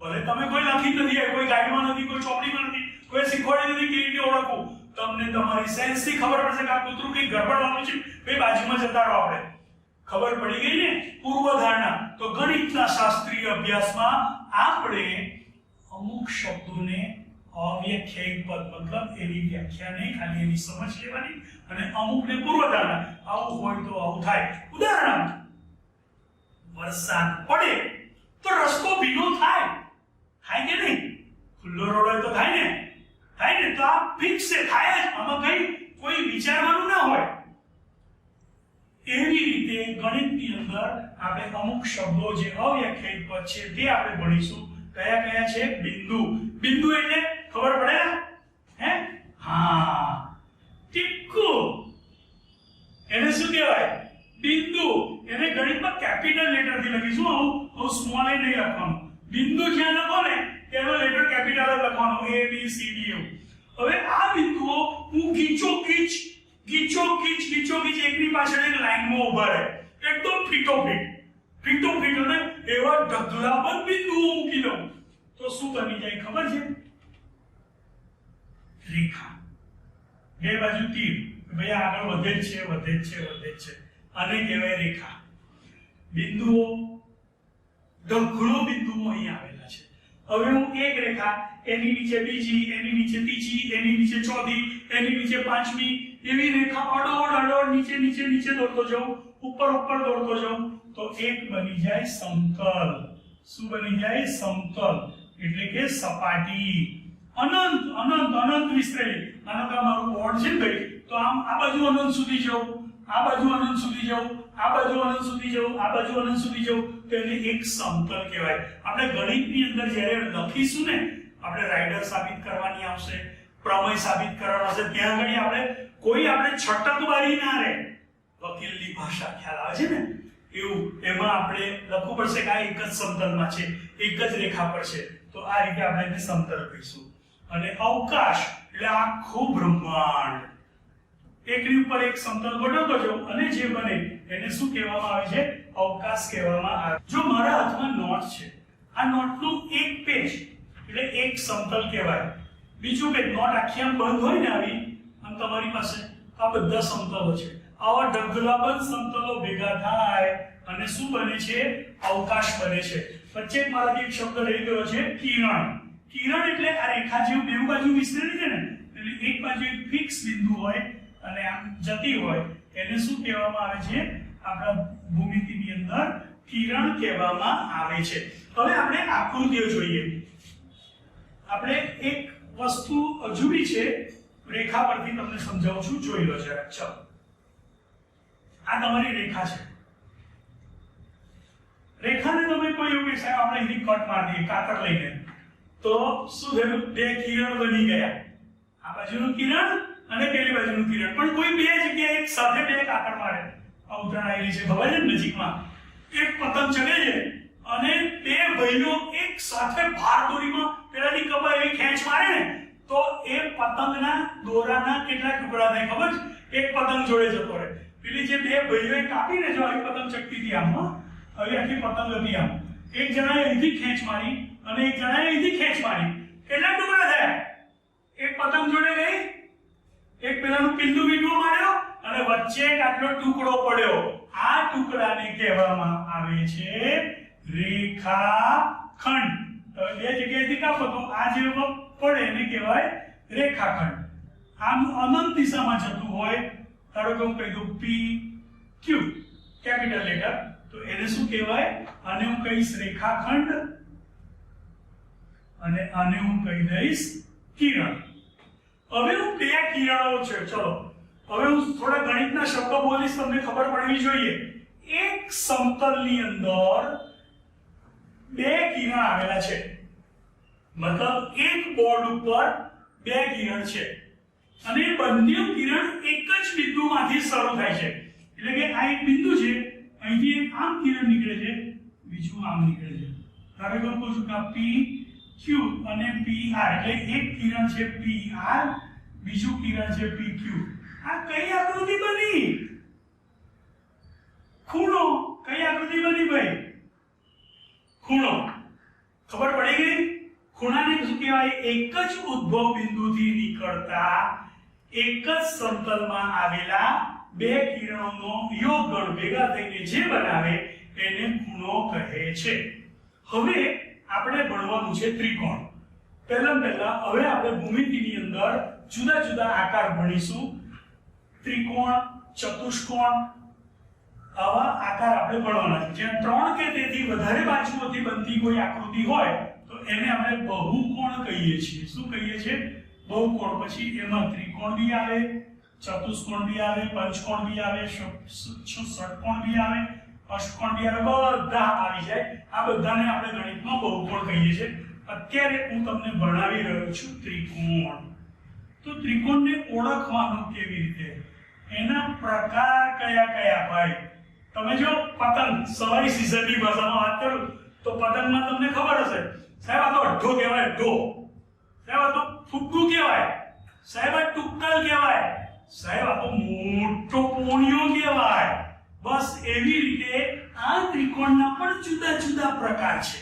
S1: ભલે તમે કોઈ લખી નથી, કોઈ ગાઈડમાં નથી, કોઈ ચોપડીમાં નથી, કોઈ શીખવાડી નથી કેવી રીતે ઓળખવું, તમને તમારી સેન્સથી ખબર પડશે કે આ કૂતરું કંઈક ગડબડવાનું છે, ભાઈ બાજુમાં જતા રહો. આપણે ખબર પડી ગઈ ને? પૂર્વધારણા. તો ગણિતના શાસ્ત્રીય અભ્યાસમાં આપણે અમુક શબ્દોને અવ્યાખ્યાયિત પદ, મતલબ એની વ્યાખ્યા નહીં, ખાલી એની સમજ લેવાની, અને અમુકને પૂર્વધારણા. આવું હોય તો આવું થાય. ઉદાહરણ, વરસાદ પડે તો રસ્તો ભીનો થાય, થાય કે નહીં? ખુલ્લો રોડ હોય તો થાય ને? થાય ને? તો આ ફિક્સ છે, થાય જ. આમાં કઈ કોઈ વિચારવાનું ના હોય. એવી રીતે ગણિતની અંદર આપણે અમુક શબ્દો જે અવ્યાખ્યાયિત પદ છે તે આપણે ભણીશું. કયા કયા છે? બિંદુ. બિંદુ એટલે ખબર પડે ને? હે? હા, ટીક્કુ. એને શું કહેવાય? બિંદુ. એને ગણિતમાં કેપિટલ લેટરથી લખીશું, આવું સ્મોલ એ નહીં લખવાનું. બિંદુ જ્યાં લખો ને તેનો લેટર કેપિટલ જ લખવાનો, A B C D એવું. હવે આ બિંદુઓ હું ગીચોગીચ એકની પાછળ એક લાઈનમાં ઊભા રહે, એકદમ ફીટો અને એવા ઢગલાબંધ બિંદુઓ મૂકી દઉં તો શું બની જાય ખબર છે? રેખા. બે બાજુ તીર, ભાઈ આગળ વધે જ છે. આને કહેવાય રેખા. બિંદુઓ, ઢગલો બિંદુઓ અહીં આવેલા છે. હવે હું એક રેખા, એની નીચે બીજી, એની નીચે ત્રીજી, એની નીચે ચોથી, એની નીચે પાંચમી, એવી રેખા અડોડ નીચે દોડતો જાઉં, ઉપર દોડતો જાઉં તો એક બની જાય સમતલ. શું બની જાય? સમતલ. એટલે કે સપાટી. અનંત વિસ્તરેલી. આનો કે મારું બોર્ડ છે ભાઈ, તો આમ આ બાજુ અનંત સુધી જાઉં, આ બાજુ અનંત સુધી જાઉં, આ બાજુ અનંત સુધી જાઉં, આ બાજુ અનંત સુધી જાઉં, તો એને એક સમતલ કહેવાય. આપણે ગણિતની અંદર જ્યારે લખીશું ને, આપણે રાઇડર સાબિત કરવાની આવશે, પ્રમેય સાબિત કરવાનો આવશે, ત્યાં આગળ આપણે છટકબારી ના રહે, વકીલની ભાષા ખ્યાલ આવે છે ને એવું, એમાં આપણે લખવું પડશે કે આ એક જ સમતલમાં છે, એક જ રેખા પર છે. તો આ રીતે આપણે એને સમતલ કહીશું. અને અવકાશ એટલે આખું બ્રહ્માંડ. એકની ઉપર એક સમતલ ગોઠવતો જાઉં અને જે બને એને શું કહેવામાં આવે છે? અવકાશ કહેવામાં આવે. જો મારા હાથમાં નોટ છે, આ નોટનું એક પેજ એટલે એક સમતલ કહેવાય. બીજું પેજ, નોટ આખી આમ બંધ હોય ને આવી આમ તમારી પાસે, આ બધા સમતલો છે. આવા ઢગલાબંધ સમતલો ભેગા થાય અને શું બને છે? અવકાશ બને છે. વચ્ચે મારાથી એક શબ્દ રહી ગયો છે, કિરણ. કિરણ એટલે આ રેખા જેવું બે બાજુ વિસ્તરેલી છે ને, એટલે એક બાજુ એક ફિક્સ બિંદુ હોય અને આમ જતી હોય, એને શું કહેવામાં આવે છે? આપણા ભૂમિતિની અંદર કિરણ કહેવામાં આવે છે. હવે આપણે આકૃતિઓ જોઈએ. આપણે એક વસ્તુ અજુબી છે, રેખા પરથી તમને સમજાવું છું, જોઈ લો જરા. ચલો, આ તમારી રેખા છે. રેખાને તમે કોઈ એવું કે સાહેબ આપણે એની કટ મારી દઈએ કાતર લઈને, તો શું થયું? બે કિરણ બની ગયા. આ બાજુનું કિરણ અને પેલી બાજુનું કિરણ, પણ કોઈ બે જગ્યાએ એક સાથે બે કાતર મારે. આ ઉદાહરણ આવેલી છે ખબર છે નજીકમાં. એક પતંગ ચગે છે અને બે ભાઈઓ એક સાથે ભાર દોરીમાં પેલાની મારે ને તો એ પતંગના દોરાના કેટલા ટુકડા થાય ખબર છે? એક પતંગ જોડે જતો રહે. પેલી જે બે ભાઈઓએ કાપીને જો આવી પતંગ ચકતી હતી આમ, હવે આખી પતંગ હતી આમ, એક જણાએ અહીંથી ખેંચ મારી અને એક જણાએ અહીંથી ખેંચ મારી, કેટલા ટુકડા થયા? એક પતંગ જોડે ગઈ, એક પેલાનું પિલ્લું વીંટવો માર્યો અને વચ્ચે એક આટલો ટુકડો પડ્યો. આ ટુકડાને કહેવામાં આવે છે રેખાખંડ. બે જગ્યાએથી કાપો તો આ જે પડે એને કહેવાય રેખાખંડ. આમ અનંત દિશામાં જતું હોય, ધારો કે હું કહી દઉં પી ક્યુ કેપિટલ લેટર, તો એને શું કહેવાય? આને હું કહીશ રેખાખંડ અને આને હું કહી દઈશ કિરણ. હવે હું બે કિરણો છે, ચલો હવે હું થોડા ગણિતના શબ્દો બોલીશ, તમને ખબર પડવી જોઈએ. એક સમતલની અંદર બે કિરણ આવેલા છે, મતલબ એક બોર્ડ ઉપર બે કિરણ છે અને બંને કિરણ એક જ બિંદુમાંથી શરૂ થાય છે. એટલે કે આ એક બિંદુ છે, અહીંથી એક આમ કિરણ નીકળે છે, બીજું આમ નીકળે છે. ધારો કે હું કહું છું કે પી ક્યુ અને પી આર, એટલે એક કિરણ છે પી આર, બીજું કિરણ છે પી ક્યુ. આ કઈ આકૃતિ બની? ખૂણો. કઈ આકૃતિ બની ભાઈ? ખૂણો. ખબર પડી ગઈ? ખૂણાને શું કહેવાય? એક જ ઉદ્ભવ બિંદુથી નીકળતા એક જ સમતલમાં આવેલા બે કિરણોનો યોગગણ ભેગા થઈને જે બનાવે એને ખૂણો કહે છે. હવે આપણે ભણવાનું છે ત્રિકોણ. પહેલા હવે આપણે ભૂમિતિની અંદર જુદા જુદા આકાર ભણીશું. ત્રિકોણ, ચતુષ્કોણ, આવા આકાર આપણે ભણવાના છે. જ્યાં ત્રણ કે તેથી વધારે બાજુઓથી બનતી કોઈ આકૃતિ હોય તો એને આપણે બહુકોણ કહીએ છીએ. શું કહીએ છીએ? બહુકોણ. પછી એમાં ત્રિકોણ બી આવે, ચતુષ્કોણ બી આવે, પંચકોણ બી આવે, ષટકોણ બી આવે, અષ્ટકોણ બી આવે, બધા આવી જાય. આ બધાને આપણે ગણિતમાં બહુકોણ કહીએ છીએ. અત્યારે હું તમને ભણાવી રહ્યો છું ત્રિકોણ. તો ત્રિકોણને ઓળખવાનું કેવી રીતે? એના પ્રકાર કયા કયા ભાઈ? તમે જો પતંગ સવારી સીઝનની ભાષામાં વાત કરું તો પતંગમાં તમને ખબર હશે, સાહેબ આ તો અડધો કહેવાય, અડધો. સાહેબ આ તો ફુગ્ગુ કહેવાય, સાહેબ આ ટુક્કલ કહેવાય, સાહેબ આ તો મોટો પોણિયો કહેવાય. બસ એવી રીતે આ ત્રિકોણના પણ જુદા જુદા પ્રકાર છે.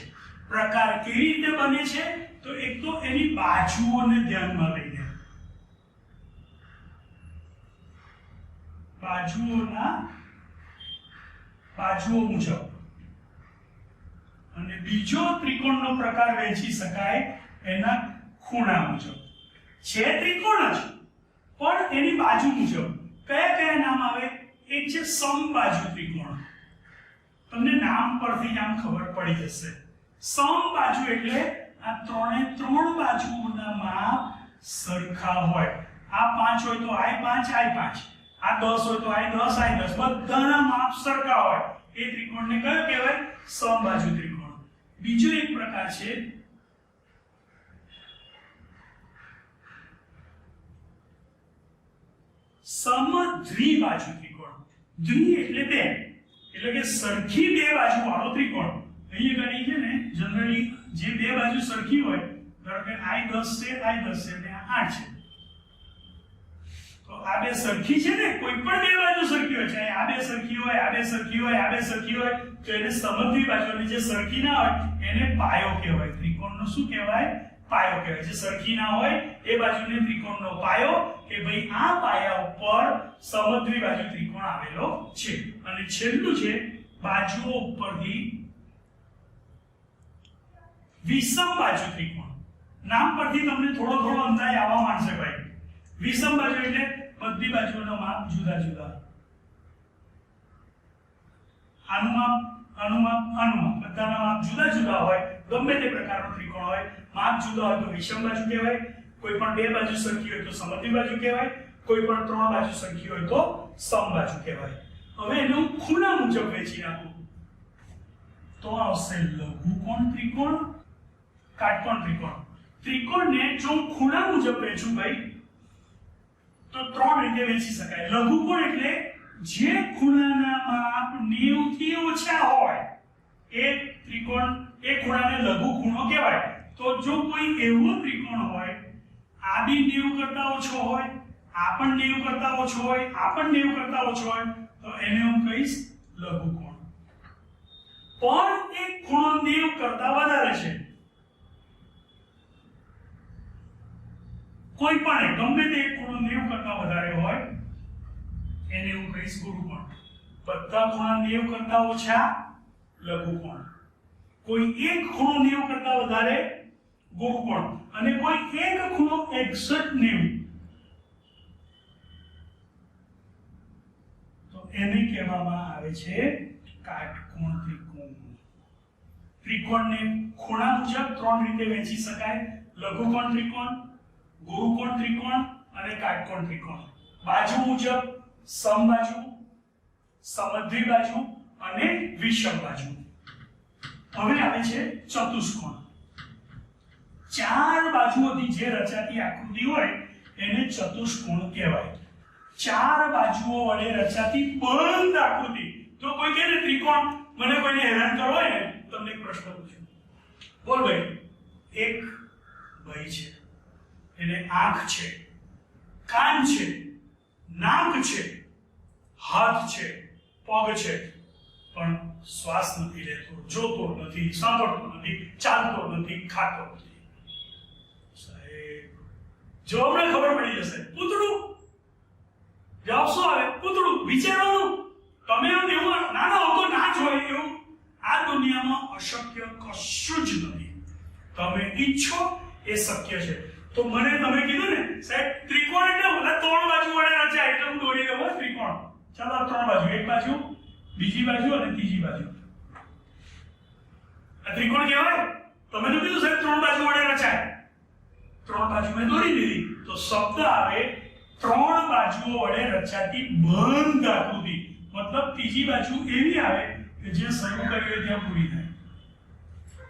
S1: પ્રકાર કેવી રીતે બને છે? તો એક તો એની બાજુઓને ધ્યાનમાં લઈને, બાજુઓ મુજબ, અને બીજો ત્રિકોણનો પ્રકાર વહેંચી શકાય એના ખૂણા મુજબ. છે ત્રિકોણ જ પણ એની બાજુ મુજબ. કયા કયા નામ આવે? એક છે સમબાજુ ત્રિકોણ. તમને નામ પરથી જ આમ ખબર પડી જશે. સમબાજુ એટલે આ ત્રણે ત્રણ બાજુઓના માપ સરખા હોય. આ 5 હોય તો આ 5, આ 5, આ 10 હોય તો આ 10, આ 10, બધાના માપ સરખા હોય. એ ત્રિકોણને કયો કહેવાય? સમબાજુ ત્રિકોણ. બીજો એક પ્રકાર છે સમદ્વિબાજુ ત્રિકોણ. દ્વિ એટલે બે, એટલે કે સરખી બે બાજુ વાળો ત્રિકોણ. અહીંયા ગણી છે ને જનરલી જે બે બાજુ સરખી હોય, ધારો કે આ 10 છે, આ 10 છે અને આ 8 છે, તો આ બે સરખી છે ને, કોઈ પણ બે બાજુ સરખી હોય, ચાહે આ બે સરખી હોય, આ બે સરખી હોય, આ બે સરખી હોય, તો એને સમદ્વિબાજુ, અને જે સરખી ના હોય એને પાયો કહેવાય. ત્રિકોણનો શું કહેવાય? પાયો કહેવાય. જે સરખી ના હોય એ બાજુને ત્રિકોણનો પાયો, કે ભાઈ આ પાયા ઉપર સમદ્વિબાજુ ત્રિકોણ આવેલો છે. અને છેલ્લું છે બાજુઓ ઉપરથી વિષમબાજુ ત્રિકોણ. નામ પરથી તમને થોડો અંદાજ આવવા માંડશે ભાઈ. વિષમબાજુ એટલે બધી બાજુઓના માપ જુદા જુદા. આનું માપ, બધાના માપ જુદા જુદા હોય. ગમે તે પ્રકારનો ત્રિકોણ હોય, માપ જુદા હોય તો વિષમબાજુ કહેવાય. કોઈ પણ બે બાજુ સરખી હોય તો સમદ્વિબાજુ કહેવાય. કોઈ પણ ત્રણ બાજુ સરખી હોય તો સમબાજુ કહેવાય. હવે એનો ખૂણા મુજબ વહેંચી નાખું તો આવશે લઘુકોણ ત્રિકોણ, કાટકોણ ત્રિકોણ. ત્રિકોણને જો ખૂણા મુજબ વહેંચું ભાઈ તો ત્રણ રીતે વહેંચી શકાય. લઘુકોણ એટલે જે ખૂણાના માપ 90 થી ઓછા હોય એ ત્રિકોણ, એ ખૂણાને લઘુ ખૂણો કહેવાય. તો જો કોઈ એવો ત્રિકોણ હોય આ બી 90 કરતા ઓછો હોય, આ પણ 90 કરતા ઓછો હોય, આ પણ 90 કરતા ઓછો હોય, તો એને હું કહીશ લઘુકોણ. પણ એક ખૂણો 90 કરતા વધારે છે, કોઈ પણ ગમે તે એક ખૂણો 90 કરતા વધારે હોય એને હું કહીશ ગુરુકોણ. બધા ખૂણા 90 કરતા ઓછા લઘુકોણ, કોઈ એક ખૂણો 90 કરતા વધારે ગુરુકોણ, અને કોઈ એક ખૂણો એક્ઝેક્ટ 90, તો એને કહેવામાં આવે છે કાટકોણ ત્રિકોણ. ત્રિકોણને ખૂણા મુજબ 3 રીતે વહેંચી શકાય: લઘુકોણ ત્રિકોણ, ગુરુકોણ ત્રિકોણ અને કાટકોણ ત્રિકોણ. બાજુ મુજબ સમબાજુ, સમદ્વિ બાજુ અને વિષમ બાજુ. હવે આવે છે ચતુષ્કોણ. 4 બાજુઓથી જે રચાતી આકૃતિ હોય એને ચતુષ્કોણ કહેવાય. 4 બાજુઓ વડે રચાતી બંધ આકૃતિ. તો કોઈ કહે ને ત્રિકોણ, મને કોઈને હેરાન કરવો હોય ને, તમને એક પ્રશ્ન પૂછું, બોલ ભાઈ, એક ભાઈ છે, એને આંખ છે, કાન છે, નાક છે, હાથ છે, પગ છે, પણ શ્વાસ નથી લેતો, જોતો નથી, સાંભળતો નથી, ચાલતો નથી, ખાતો નથી. સાહેબ, જવાબને ખબર પડી જશે. પૂતળું. જવાબ શું આવે? પૂતળું. વિચારવાનું. તમે એવું નાના હોતો ના જ હોય એવું આ દુનિયામાં અશક્ય કશું જ નથી. તમે ઈચ્છો એ શક્ય છે. તો મને તમે કીધું ને સાહેબ ત્રિકોણ એટલે બધા 3 બાજુ વડે રચાય, એટલે હું દોરી દઉં ત્રિકોણ. ચાલો 3 બાજુ, એક બાજુ, બીજી બાજુ અને ત્રીજી બાજુ. આ ત્રિકોણ કહેવાય. તમે તો કીધું સાહેબ 3 બાજુ વડે રચાય, 3 બાજુ મેં દોરી દીધી, તો શબ્દ આવે 3 બાજુઓ વડે રચાતી બંધ આકૃતિ. મતલબ ત્રીજી બાજુ એવી આવે કે જે શરૂ કરી હોય ત્યાં પૂરી થાય.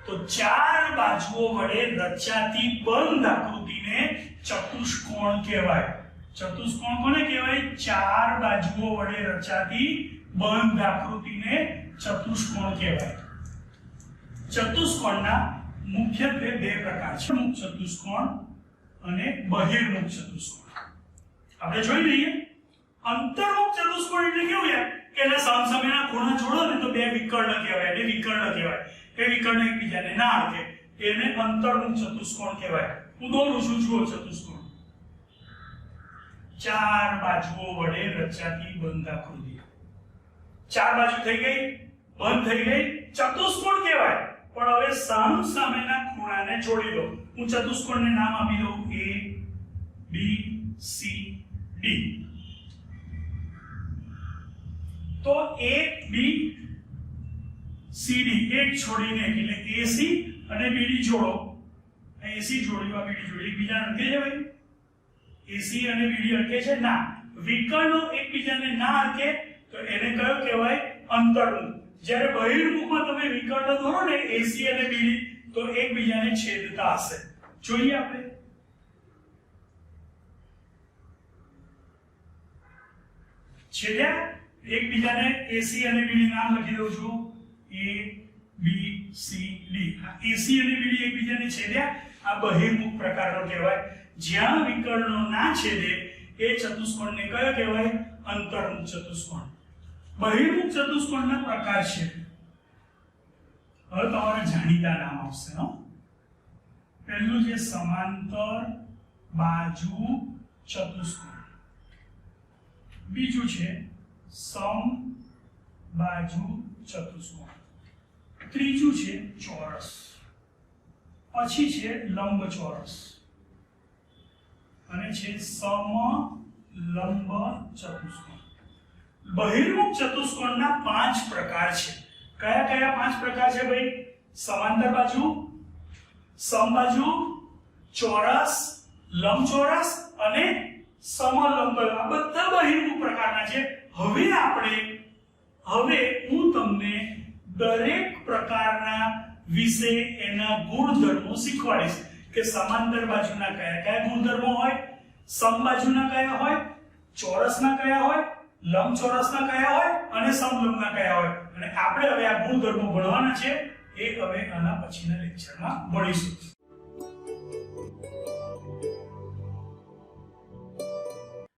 S1: તો 4 બાજુઓ વડે રચાતી બંધ આકૃતિને ચતુષ્કોણ કહેવાય. ચતુષ્કોણ કોને કહેવાય? 4 બાજુઓ વડે રચાતી બંધ આકૃતિને ચતુષ્કોણ કહેવાય. ચતુષ્કોણના મુખ્યત્વે 2 પ્રકાર છે: મુખ ચતુષ્કોણ અને બહિર્મુખ ચતુષ્કોણ. આપણે જોઈ લઈએ. અંતર્મુખ ચતુષ્કોણ એટલે કેવું યાર કે એના સામસામેના ખૂણા જોડો ને તો 2 વિકર્ણ કહેવાય. એટલે વિકર્ણ કહેવાય. એ વિકર્ણ એકબીજાને ના અડકે, એને અંતર્મુખ ચતુષ્કોણ કહેવાય. હું દોરું છું, જુઓ ચતુષ્કોણ. 4 બાજુઓ વડે રચાતી બંધ આકૃતિ. 4 બાજુ થઈ ગઈ, બંધ થઈ ગઈ, ચતુષ્કોણ કહેવાય. પણ હવે સામસામેના ખૂણાને જોડી દો. હું ચતુષ્કોણને નામ આપી દઉં A, B, C, D. તો A, B, C, D એક છોડીને એટલે AC અને BD જોડો. AC જોડ્યું, આ BD જોડ્યું, એકબીજાને અડકે છે ભાઈ? AC અને BD અડકે છે ના. વિકર્ણો એકબીજાને ના અડકે તો એને કયો કહેવાય? અંતર્મુખ. જ્યારે બહિર્મુખમાં તમે વિકર્ણ દોરો ને AC અને BD તો એકબીજાને છેદતા હશે. જોઈએ આપણે. છેદ્યા, એકબીજાને AC અને BD નામ લખી દઉં છું. A, B, C, D. આ AC અને BD એકબીજાને છેદ્યા, આ બહિર્મુખ પ્રકારનો કહેવાય. જ્યાં વિકર્ણો ના છેદે એ ચતુષ્કોણને કયો કહેવાય? અંતર્મુખ ચતુષ્કોણ. બહિર્મુખ ચતુષ્કોણના પ્રકાર છે. હવે તમારા જાણીતા નામ આવશે. પહેલું છે સમાંતર બાજુ ચતુષ્કોણ, બીજું છે સમબાજુ ચતુષ્કોણ, ત્રીજું છે ચોરસ, પછી છે લંબચોરસ અને છે સમલંબ ચતુષ્કોણ. બહિર્મુખ ચતુષ્કોણના 5 પ્રકાર છે. કયા કયા 5 પ્રકાર છે ભાઈ? સમાંતર બાજુ, સમબાજુ, ચોરસ, લંબચોરસ અને સમલંબ. આ બધા બહિર્મુખ પ્રકારના છે. હવે હું તમને દરેક પ્રકારના વિશે એના ગુણધર્મો શીખવાડીશ કે સમાંતર બાજુના કયા કયા ગુણધર્મો હોય, સમબાજુના કયા હોય, ચોરસના કયા હોય, લંબચોરસના કયા હોય અને સમલંબના કયા હોય. અને આપણે હવે આ ગુણધર્મો ભણવાના છે. એ હવે આના પછીના લેક્ચરમાં ભણીશું.